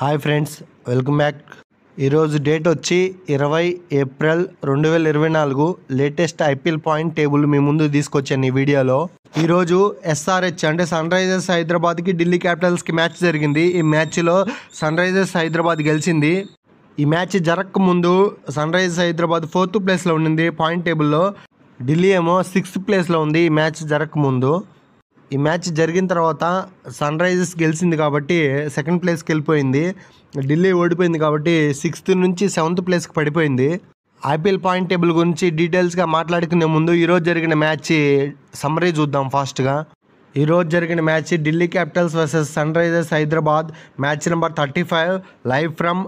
Hi friends, welcome back. ఈరోజు date వచ్చి 20 April 2024. Latest IPL point table మీ ముందు తీసుకొచ్చాను ఈ వీడియోలో. ఈరోజు ఎస్ఆర్హెచ్ అంటే సన్ రైజర్స్ హైదరాబాద్కి ఢిల్లీ క్యాపిటల్స్కి మ్యాచ్ జరిగింది. ఈ మ్యాచ్లో సన్ రైజర్స్ హైదరాబాద్ గెలిచింది. ఈ మ్యాచ్ జరగకముందు సన్ రైజర్స్ హైదరాబాద్ 4th ప్లేస్లో ఉండింది పాయింట్ టేబుల్లో. ఢిల్లీ ఏమో 6th ప్లేస్లో ఉంది ఈ మ్యాచ్ జరగకముందు. ఈ మ్యాచ్ జరిగిన తర్వాత సన్ రైజర్స్ గెలిచింది కాబట్టి 2nd ప్లేస్కి వెళ్ళిపోయింది. ఢిల్లీ ఓడిపోయింది కాబట్టి 6th నుంచి 7th ప్లేస్కి పడిపోయింది. ఐపీఎల్ పాయింట్ టేబుల్ గురించి డీటెయిల్స్గా మాట్లాడుకునే ముందు ఈరోజు జరిగిన మ్యాచ్ సమ్మరీ చూద్దాం ఫాస్ట్గా. ఈరోజు జరిగిన match Delhi Capitals versus sun Risers Hyderabad, match number 35, live from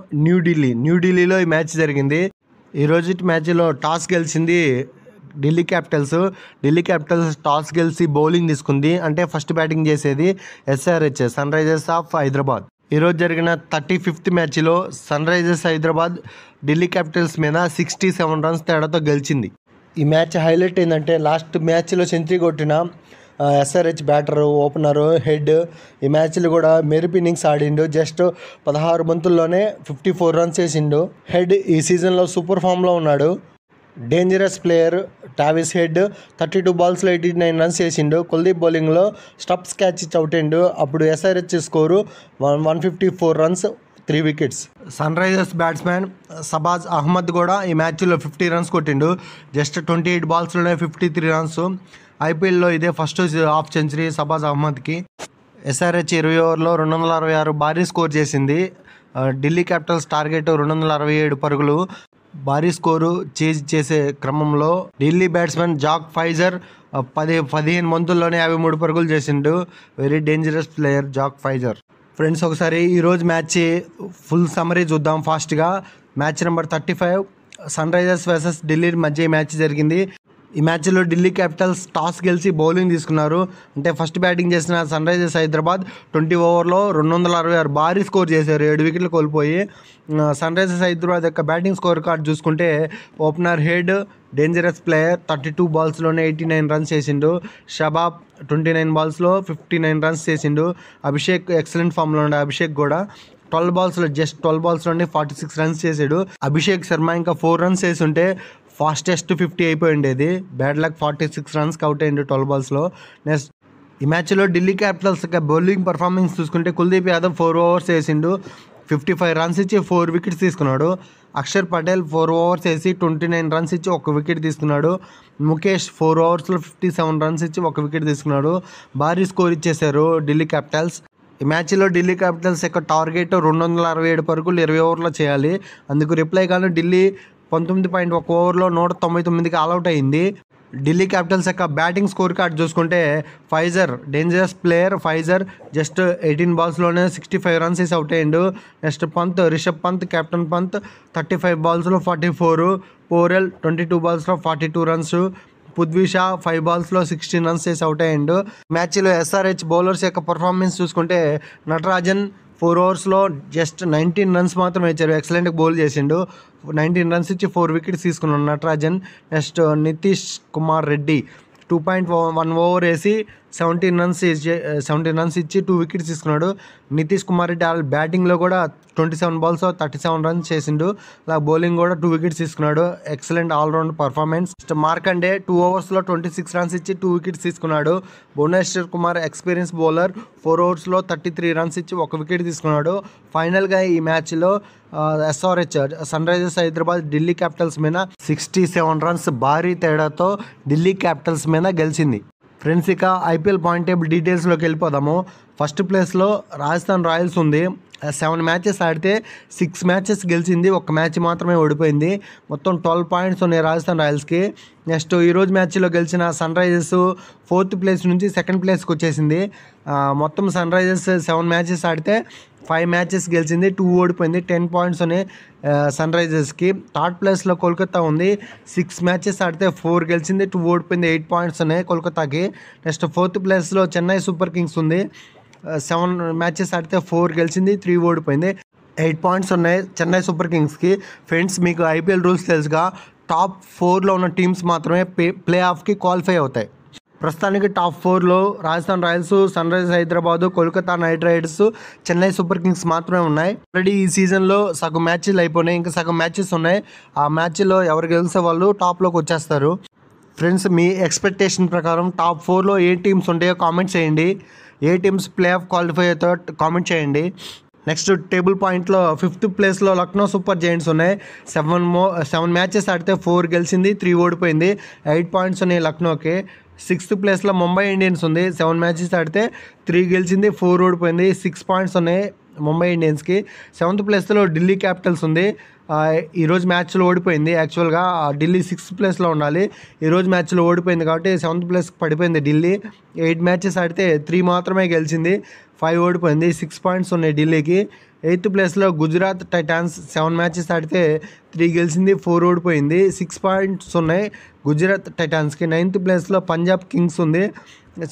న్యూఢిల్లీలో ఈ మ్యాచ్ జరిగింది. ఈరోజు మ్యాచ్లో టాస్ గెలిచింది ఢిల్లీ క్యాపిటల్స్ టాస్ గెలిచి బౌలింగ్ తీసుకుంది. అంటే ఫస్ట్ బ్యాటింగ్ చేసేది SRH, Sunrisers of Hyderabad. ఈరోజు జరిగిన 35th మ్యాచ్లో sun Risers Hyderabad Delhi Capitals మీద 67 రన్స్ తేడాతో గెలిచింది. ఈ మ్యాచ్ హైలైట్ ఏంటంటే లాస్ట్ మ్యాచ్లో సెంచరీ కొట్టిన ఎస్ఆర్హెచ్ బ్యాటర్, ఓపెనరు హెడ్ ఈ మ్యాచ్లో కూడా మెరుపు ఇన్నింగ్స్ ఆడిండు. జస్ట్ 16 బంతుల్లోనే 54 రన్స్ వేసిండు. హెడ్ ఈ సీజన్లో సూపర్ ఫామ్లో ఉన్నాడు. డేంజరస్ ప్లేయర్ టావిస్ హెడ్ 32 బాల్స్లో 89 రన్స్ చేసిండు. కుల్దీప్ బౌలింగ్లో స్టప్స్ క్యాచ్ ఇచ్చి అవుట్ అయిండు. అప్పుడు SRH score 154 runs, 3 wickets. Sunrisers batsmen Shahbaz Ahmed కూడా ఈ మ్యాచ్లో 50 రన్స్ కొట్టిండు. జస్ట్ 28 బాల్స్లోనే 53 రన్స్. ఐపీఎల్లో ఇదే ఫస్ట్ హాఫ్ సెంచరీ షబాజ్ అహ్మద్కి. ఎస్ఆర్హెచ్ 20 ఓవర్లో 266 భారీ స్కోర్ చేసింది. ఢిల్లీ క్యాపిటల్స్ టార్గెట్ 267 పరుగులు. భారీ స్కోరు చేజ్ చేసే క్రమంలో ఢిల్లీ బ్యాట్స్మెన్ జాక్ ఫైజర్ 15 బంతుల్లోనే 53 పరుగులు చేసిండు. Very dangerous player Jake Fraser. Friends, ఒకసారి ఈరోజు మ్యాచ్ ఫుల్ సమ్మరీ చూద్దాం ఫాస్ట్గా. Match number 35 Sunrisers versus Delhi మధ్య ఈ మ్యాచ్ జరిగింది. ఈ మ్యాచ్లో ఢిల్లీ క్యాపిటల్స్ టాస్ గెలిచి బౌలింగ్ తీసుకున్నారు. అంటే ఫస్ట్ బ్యాటింగ్ చేసిన సన్ రైజర్స్ హైదరాబాద్ 20 ఓవర్లో 266 భారీ స్కోర్ చేశారు, 7 వికెట్లు కోల్పోయి. సన్ రైజర్స్ హైదరాబాద్ యొక్క బ్యాటింగ్ స్కోర్ కార్డ్ చూసుకుంటే opener head dangerous player 32 బాల్స్లోనే 89 runs చేసిండు. షబాబ్ 29 బాల్స్లో 59 రన్స్ చేసిండు. అభిషేక్ ఎక్సలెంట్ ఫామ్లో ఉండే అభిషేక్ కూడా 12 బాల్స్లోనే 46 రన్స్ చేసాడు. అభిషేక్ శర్మ ఇంకా 4 రన్స్ చేసి ఉంటే ఫాస్టెస్ట్ 50 అయిపోయి ఉండేది. బ్యాడ్ లక్ 46 రన్స్కి అవుట్ అయ్యిండు 12 బాల్స్లో. నెక్స్ట్ ఈ మ్యాచ్లో ఢిల్లీ క్యాపిటల్స్ యొక్క బౌలింగ్ పర్ఫార్మెన్స్ చూసుకుంటే కుల్దీప్ యాదవ్ 4 ఓవర్స్ వేసిండు, 55 రన్స్ ఇచ్చి 4 వికెట్స్ తీసుకున్నాడు. అక్షర్ పటేల్ 4 ఓవర్స్ వేసి 29 రన్స్ ఇచ్చి 1 వికెట్ తీసుకున్నాడు. ముఖేష్ 4 ఓవర్స్లో 57 రన్స్ ఇచ్చి 1 వికెట్ తీసుకున్నాడు. భారీ స్కోర్ ఇచ్చేశారు ఢిల్లీ క్యాపిటల్స్. ఈ మ్యాచ్లో ఢిల్లీ క్యాపిటల్స్ యొక్క టార్గెట్ 267 పరుగులు 20 ఓవర్లో చేయాలి. అందుకు రిప్లై గాను ఢిల్లీ 19.1 ఓవర్లో 199కి ఆల్అవుట్ అయింది. ఢిల్లీ క్యాపిటల్స్ యొక్క బ్యాటింగ్ స్కోర్ కార్డ్ చూసుకుంటే Fraser dangerous player Fraser just 18 బాల్స్లోనే 65 రన్స్ వేసి అవుట్ అయ్యిండు. నెక్స్ట్ రిషబ్ పంత్ కెప్టెన్ పంత్ 35 బాల్స్లో 44, పోరెల్ 22 బాల్స్లో 42 రన్స్, పృథ్వీ షా 5 బాల్స్లో 16 రన్స్ వేసి అవుట్ అయ్యిండు. మ్యాచ్లో ఎస్ఆర్హెచ్ బౌలర్స్ యొక్క పర్ఫార్మెన్స్ చూసుకుంటే నటరాజన్ 4 ఓవర్స్లో జస్ట్ 19 రన్స్ మాత్రం వేశారు. ఎక్సలెంట్గా బౌల్ చేసిండు. 19 రన్స్ ఇచ్చి 4 వికెట్స్ తీసుకున్నాడు నటరాజన్. నెక్స్ట్ నితీష్ కుమార్ రెడ్డి 2.1 ఓవర్ వేసి 17 రన్స్ ఇచ్చి 2 వికెట్స్ తీసుకున్నాడు. నితీష్ కుమార్ రెడ్డి బ్యాటింగ్లో కూడా 27 బాల్స్ 37 రన్స్ చేసిండు. అలా బౌలింగ్ కూడా 2 వికెట్స్ తీసుకున్నాడు. Excellent all round performance. మార్కండే 2 ఓవర్స్లో 26 రన్స్ ఇచ్చి 2 వికెట్స్ తీసుకున్నాడు. భువనేశ్వర్ కుమార్ ఎక్స్పీరియన్స్ బౌలర్ 4 ఓవర్స్లో 33 రన్స్ ఇచ్చి 1 వికెట్ తీసుకున్నాడు. ఫైనల్గా ఈ మ్యాచ్లో SRH sun Risers Hyderabad Delhi Capitals మీద 67 రన్స్ భారీ తేడాతో ఢిల్లీ క్యాపిటల్స్ మీద గెలిచింది. ఫ్రెండ్స్, ఇక ఐపీఎల్ పాయింట్ టేబుల్ డీటెయిల్స్లోకి వెళ్ళిపోదాము. ఫస్ట్ ప్లేస్లో రాజస్థాన్ రాయల్స్ ఉంది. 7 మ్యాచెస్ ఆడితే 6 మ్యాచెస్ గెలిచింది, 1 మ్యాచ్ మాత్రమే ఓడిపోయింది. మొత్తం 12 పాయింట్స్ ఉన్నాయి రాజస్థాన్ రాయల్స్కి. నెక్స్ట్ ఈరోజు మ్యాచ్లో గెలిచిన సన్ రైజర్స్ 4th ప్లేస్ నుంచి 2nd ప్లేస్కి వచ్చేసింది. మొత్తం సన్ రైజర్స్ 7 మ్యాచెస్ ఆడితే 5 మ్యాచెస్ గెలిచింది, 2 ఓడిపోయింది. 10 పాయింట్స్ ఉన్నాయి సన్ రైజర్స్కి. 3rd ప్లేస్లో కోల్కతా ఉంది. 6 మ్యాచెస్ ఆడితే 4 గెలిచింది, 2 ఓడిపోయింది. 8 పాయింట్స్ ఉన్నాయి కోల్కతాకి. నెక్స్ట్ 4th ప్లేస్లో చెన్నై సూపర్ కింగ్స్ ఉంది. 7 మ్యాచెస్ ఆడితే 4 గెలిచింది, 3 ఓడిపోయింది. 8 పాయింట్స్ ఉన్నాయి చెన్నై సూపర్ కింగ్స్కి. ఫ్రెండ్స్, మీకు ఐపీఎల్ రూల్స్ తెలుసుగా, టాప్ 4లో ఉన్న టీమ్స్ మాత్రమే ప్లే ఆఫ్కి క్వాలిఫై అవుతాయి. ప్రస్తుతానికి టాప్ 4లో Rajasthan royals, sun Risers Hyderabad, Kolkata knight riders, Chennai super kings మాత్రమే ఉన్నాయి. ఆల్రెడీ ఈ సీజన్లో సగం మ్యాచ్లు అయిపోయినాయి, ఇంకా సగం మ్యాచెస్ ఉన్నాయి. ఆ మ్యాచ్లో ఎవరు గెలిచే వాళ్ళు టాప్లోకి వచ్చేస్తారు. ఫ్రెండ్స్, మీ ఎక్స్పెక్టేషన్ ప్రకారం టాప్ 4లో ఏ టీమ్స్ ఉంటాయో కామెంట్ చేయండి. ఏ టీమ్స్ ప్లే ఆఫ్ క్వాలిఫై అవుతాయో కామెంట్ చేయండి. నెక్స్ట్ టేబుల్ పాయింట్లో 5th ప్లేస్లో లక్నో సూపర్ జైంట్స్ ఉన్నాయి. 7 మ్యాచెస్ ఆడితే 4 గెలిచింది, 3 ఓడిపోయింది. 8 పాయింట్స్ ఉన్నాయి లక్నోకి. 6th ప్లేస్లో ముంబై ఇండియన్స్ ఉంది. 7 మ్యాచెస్ ఆడితే 3 గెలిచింది, 4 ఓడిపోయింది. 6 పాయింట్స్ ఉన్నాయి ముంబై ఇండియన్స్కి. 7th ప్లేస్లో ఢిల్లీ క్యాపిటల్స్ ఉంది. ఈరోజు మ్యాచ్లో ఓడిపోయింది. యాక్చువల్గా ఢిల్లీ 6th ప్లేస్లో ఉండాలి. ఈరోజు మ్యాచ్లో ఓడిపోయింది కాబట్టి 7th ప్లేస్కి పడిపోయింది ఢిల్లీ. 8 మ్యాచెస్ ఆడితే 3 మాత్రమే గెలిచింది, 5 ఓడిపోయింది. 6 పాయింట్స్ ఉన్నాయి ఢిల్లీకి. 8th ప్లేస్లో గుజరాత్ టైటాన్స్ 7 మ్యాచెస్ ఆడితే 3 గెలిచింది, 4 ఓడిపోయింది. 6 పాయింట్స్ ఉన్నాయి గుజరాత్ టైటాన్స్కి. 9th ప్లేస్లో పంజాబ్ కింగ్స్ ఉంది.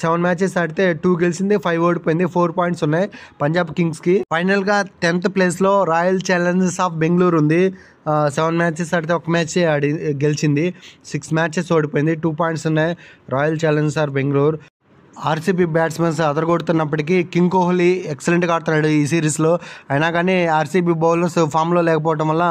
7 మ్యాచెస్ ఆడితే 2 గెలిచింది, 5 ఓడిపోయింది. 4 పాయింట్స్ ఉన్నాయి పంజాబ్ కింగ్స్కి. ఫైనల్గా 10th ప్లేస్లో రాయల్ ఛాలెంజర్స్ ఆఫ్ బెంగళూరు ఉంది. 7 మ్యాచెస్ ఆడితే 1 మ్యాచ్ గెలిచింది, 6 మ్యాచెస్ ఓడిపోయింది. 2 పాయింట్స్ ఉన్నాయి royal challengers of Bengaluru. RCB batsmens అదరగొడుతున్నప్పటికీ కింగ్ కోహ్లీ ఎక్సలెంట్గా ఆడుతున్నాడు ఈ సిరీస్లో. అయినా కానీ ఆర్సీబీ బౌలర్స్ ఫామ్లో లేకపోవడం వల్ల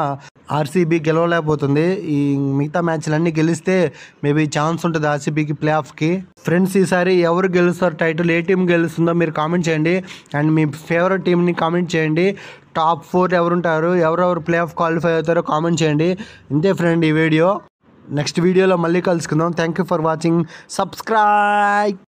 ఆర్సీబీ గెలవలేకపోతుంది. ఈ మిగతా మ్యాచ్లన్నీ గెలిస్తే మేబీ ఛాన్స్ ఉంటుంది ఆర్సీబీకి ప్లే ఆఫ్కి. ఫ్రెండ్స్, ఈసారి ఎవరు గెలుస్తారు టైటిల్, ఏ టీం గెలుస్తుందో మీరు కామెంట్ చేయండి. అండ్ మీ ఫేవరెట్ టీంని కామెంట్ చేయండి. టాప్ 4 ఎవరుంటారు, ఎవరెవరు ప్లే ఆఫ్ క్వాలిఫై అవుతారో కామెంట్ చేయండి. ఇంతే ఫ్రెండ్ ఈ వీడియో. నెక్స్ట్ వీడియోలో మళ్ళీ కలుసుకుందాం. Thank you for watching. Subscribe.